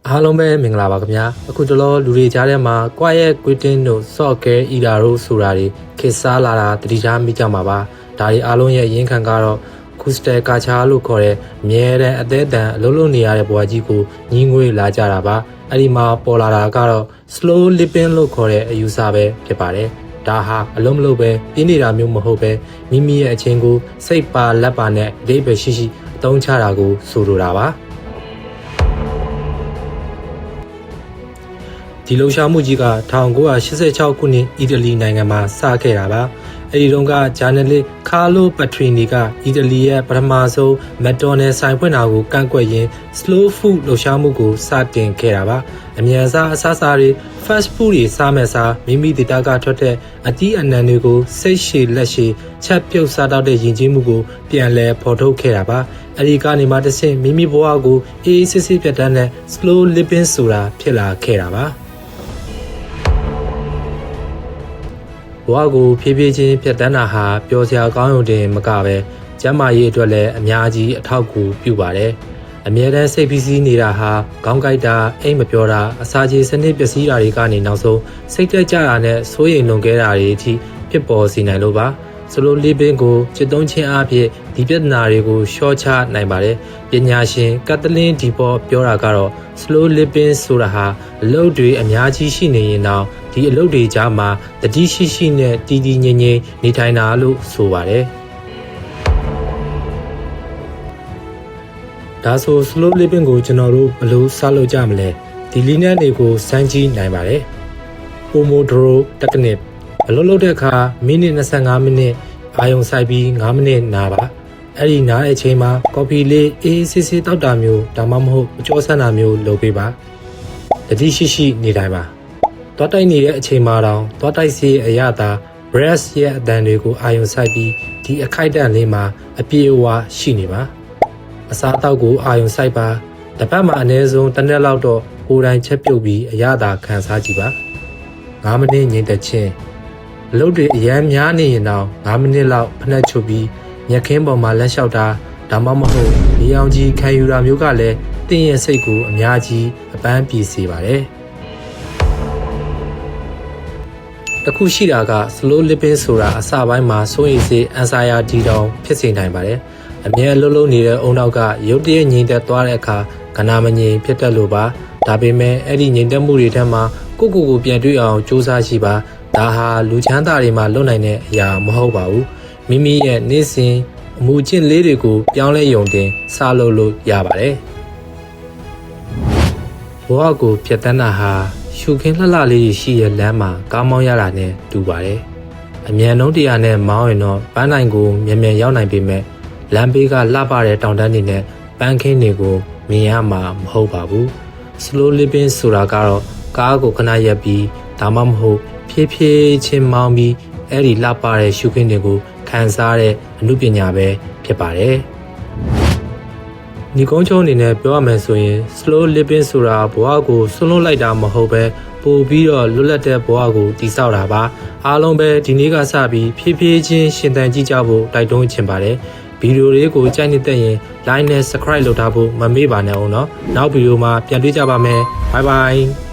အားလုံးပဲမင်္ဂလာပါခင်ဗျာအခုတလောလူတွေကြားထဲမှာ quiet quitting တို့ software eater တို့ဆိုတာတွေခေတ်စားလာတာတတိထားမိကြမှာပါဒါတွေအားလုံးရဲ့ရင်းခံကတော့ Coastal Culture လို့ခေါ်တဲ့အမြဲတမ်းအသေးအတန်အလုံးလုံးနေရတဲ့ဘဝကြီးကိုညီးငွေလာကြတာပါအဲ့ဒီမှာပေါ်လာတာကတော့ slow living လို့ခေါ်တဲ့အယူဆပဲဖြစ်ပါတယ်ဒါဟာအလုံးမလုံးပဲပြင်းနေတာမျိုးမဟုတ်ပဲမိမိရဲ့အချင်းကိုစိတ်ပါလက်ပါနဲ့အလေးပဲရှိရှိအသုံးချတာကိုဆိုလိုတာပါဒီလှုပ်ရှားမှုကြီးက1986ခုနှစ်အီတလီနိုင်ငံမှာစခဲ့တာပါအဲဒီတုန်းကဂျာနယ်လစ်ကာလိုပထရီနီကအီတလီရဲ့ပထမဆုံးမက်ဒိုနယ်ဆိုင်ဖွင့်တာကိုကန့်ကွက်ရင်း slow food လှုပ်ရှားမှုကိုစတင်ခဲ့တာပါအမြန်စားအစားအစာတွေ fast food တွေစားမဲ့စားမိမိဒေတာကထွက်တဲ့အသီးအနှံတွေကိုစိတ်ရှည်လက်ရှည်ချက်ပြုတ်စားတော့တဲ့ယဉ်ကျေးမှုကိုပြန်လည်ဖော်ထုတ်ခဲ့တာပါအဲဒီကနေမှတစ်ဆင့်မိမိဘဝကိုအေးအေးဆေးဆေးဖြတ်တန်းတဲ့ slow living ဆိုတာဖြစ်လာခဲ့တာပါဘဝကိုဖြည်းဖြည်းချင်းဖြတ်တန်းတာဟာပျော်စရာကောင်းရုံတင်မကပဲကျန်းမာရေးအတွက်လည်းအများကြီးအထောက်အကူပြုပါတယ်။အမြဲတမ်းစိတ်ဖိစီးနေတာဟာခေါင်းကိုက်တာအိမ်မပြောတာအစာချေစနစ်ပျက်စီးတာတွေကနေနောက်ဆုံးစိတ်တက်ကြတာနဲ့စိုးရိမ်လွန်ကဲတာတွေအထိဖြစ်ပေါ်စေနိုင်လို့ပါ။ slow living ကိုจิตသုံးခြင်းအပြင်ဒီပြဿနာတွေကိုရှော့ချနိုင်ပါတယ်။ပညာရှင်ကတ်သလင်းဒီပေါ်ပြောတာကတော့ slow living ဆိုတာဟာအလုပ်တွေအများကြီးရှိနေရင်တော့ဒီအလုပ်တွေကြားမှာတတိရှိရှိနဲ့တည်တည်ငြိမ်ငြိမ်နေထိုင်တာလို့ဆိုပါတယ်။ဒါဆို slow living ကိုကျွန်တော်တို့ဘယ်လိုစလုပ်ကြမလဲဒီလိနဲ့တွေကိုစမ်းကြည့်နိုင်ပါတယ်။ Pomodoro Technique အလုပ်လုပ်တဲ့အခါမိနစ်25မိနစ်အာရုံစိုက်ပြီး5မိနစ်နာပါအဲ့ဒီနားတဲ့အချိန်မှာကော်ဖီလေးအေးဆေးဆေးတောက်တာမျိုးဒါမှမဟုတ်အကျော်ဆန်းတာမျိုးလုပ်ပေးပါတတိရှိရှိနေတိုင်းပါသွားတိုက်နေတဲ့အချိန်မှာတော့သွားတိုက်စီအရသာ breath ရဲ့အတန်တွေကိုအာရုံစိုက်ပြီးဒီအခိုက်အတန့်လေးမှာအပြည့်အဝရှိနေပါအစားအသောက်ကိုအာရုံစိုက်ပါတစ်ပတ်မှာအနည်းဆုံးတစ်နှစ်လောက်တော့ကိုယ်တိုင်ချက်ပြုတ်ပြီးအရသာခံစားကြည့်ပါ9မိနစ်ငြိမ်သက်ခြင်းအလုပ်တွေအရန်များနေရင်တော့9မိနစ်လောက်ဖနှက်ချုပ်ပြီးမျက်ခင်းပေါ်မှာလက်လျှောက်တာဒါမှမဟုတ်ဒီအောင်ကြီးခံယူတာမျိုးကလည်းတင်းရဲ့စိတ်ကိုအများကြီးအပန်းပြေစေပါတယ်တခုရှိတာက slow living ဆိုတာအစပိုင်းမှာစိုးရိမ်စေanxiety တောင်ဖြစ်စေနိုင်ပါတယ်အမြဲအလုပ်လုပ်နေတဲ့အုံနောက်ကရုတ်တရက်ငြိမ်သက်သွားတဲ့အခါကဏမငြိမ်ဖြစ်တတ်လို့ပါဒါပေမဲ့အဲ့ဒီငြိမ်သက်မှုတွေထက်မှာကိုကိုပြန်တွေ့အောင်စူးစမ်းရှိပါဒါဟာလူချမ်းသာတွေမှာလွတ်နိုင်တဲ့အရာမဟုတ်ပါဘူးမိမိရဲ့နေ့စဉ်အမှုကျင့်လေးတွေကိုပြောင်းလဲယုံတင်စလုပ်လို့ရပါတယ်ဘဝကိုဖြတ်တန်းတာဟာရှုခင်းလှလှလေးရှိရဲ့လမ်းမှာကားမောင်းရတာနဲ့တူပါတယ်အမြန်နှုန်းတရားနဲ့မောင်းရင်တော့ပန်းနိုင်ကိုမြန်မြန်ရောက်နိုင်ပေမဲ့လမ်းဘေးကလှပတဲ့တောင်တန်းတွေနဲ့ပန်းခင်းတွေကိုမြင်ရမှာမဟုတ်ပါဘူး slow living ဆိုတာကတော့ကားကိုခဏရပ်ပြီးဒါမှမဟုတ်ဖြည်းဖြည်းချင်းမောင်းပြီးအဲ့ဒီလှပတဲ့ရှုခင်းတွေကိုခံစားတဲ့အမှုပညာပဲဖြစ်ပါတယ်ညီကုန်းချုံအနေနဲ့ပြောရမယ်ဆိုရင် slow living ဆိုတာဘဝကိုဆွန့်လွတ်လိုက်တာမဟုတ်ပဲပို့ပြီးတော့လွတ်လပ်တဲ့ဘဝကိုတည်ဆောက်တာပါအားလုံးပဲဒီနေ့ကစပြီးဖြည်းဖြည်းချင်းရှင်သန်ကြည့်ကြဖို့တိုက်တွန်းချင်ပါတယ်ဗီဒီယိုလေးကိုကြိုက်နေတဲ့ရင် like နဲ့ subscribe လုပ်ထားဖို့မမေ့ပါနဲ့အောင်နော်နောက်ဗီဒီယိုမှာပြန်တွေ့ကြပါမယ် bye bye